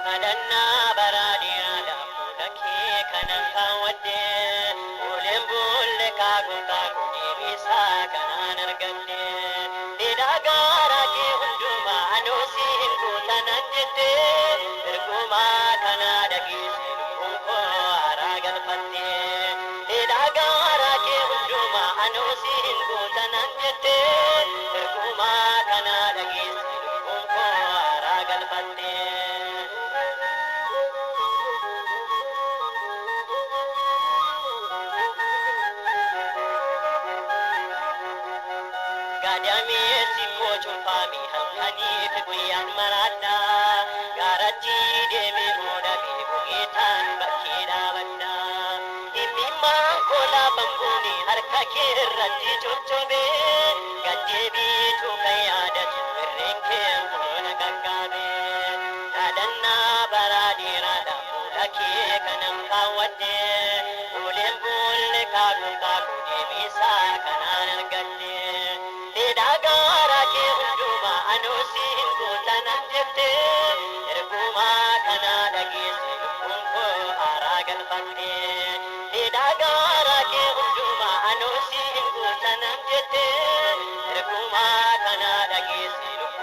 Adanna baradina da fulake kanan kawade Ulen bulle kagun kagun ibisa kananar gande Dida gara ke hunduma anosi hindu tanan jete Irguma kanada gisi unko aragal pande Dida gara ke hunduma anosi hindu tanan jete Irguma kanada gisi unko aragal pande Gadame siko chumpami halkani tiguyan marada Garaji demi roda bibugitan bakira banda Imima kola bambuni harka kirrati chochobe Gajebi chukayada chirrenke mona gaggabe Tadanna baradira da fulake kanam kawade Ulen bulle kagun kagun ebisa kanan galle Dagara ke hunduma anosi hindu tanan jette Irguma kana dagi unko aragal pande Dagara ke hunduma anosi hindu tanan jette Irguma kana dagi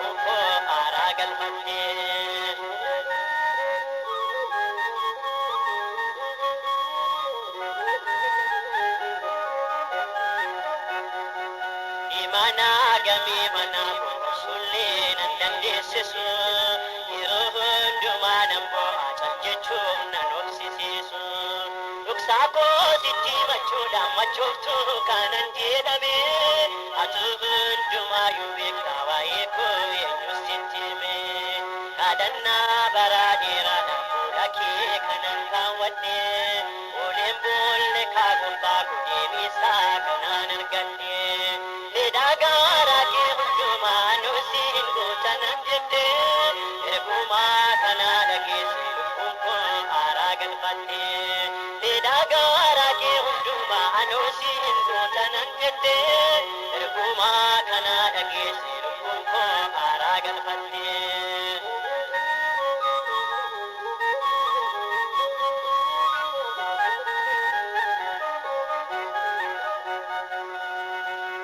unko aragal pande Imana gami mana sulle nan dandeessisu yeroo hundumaa nan bo'aatan jechuun nan obsisiisu dhugsaa kootitti machuudhaan machooftuu kanan jedhame ati hundumaayyuu beektaa waa'ee koo eenyus sitti hime kadhannaa baraa dheeraadhaan fuula kee kanan kaawwadhe uleen boolle kaakuun kaakuu deebisaa kanaan argadhe Dagara ke hunduma anosi hindu tanan jette Irguma kana dagi unko aragal pande Dagara ke hunduma anosi hindu tanan jette Irguma kana dagi unko aragal pande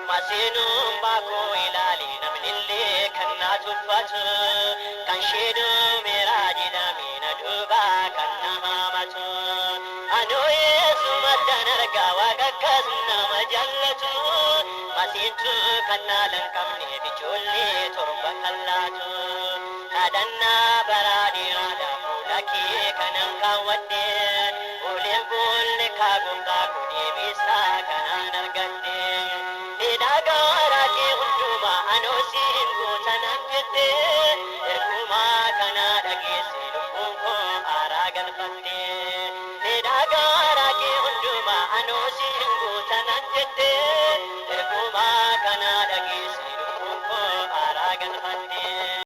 Masinum bako ilali namnille kanna tuffatu kan sheedu miraji damina duba kanna hamatu Ano yesu maddan argawa gakkas nama jallatu Masintu kanna lankamne bicholle torba kallatu Kadhanna baradira da fulake kanan kawadde Ulen bulle kagun kagun ebisa kanan argadde Dagara ke hunduma anosi hindu tanan jette Irguma kana dagi unko aragal pande Dagara ke hunduma anosi hindu tanan jette Irguma kana dagi unko aragal pande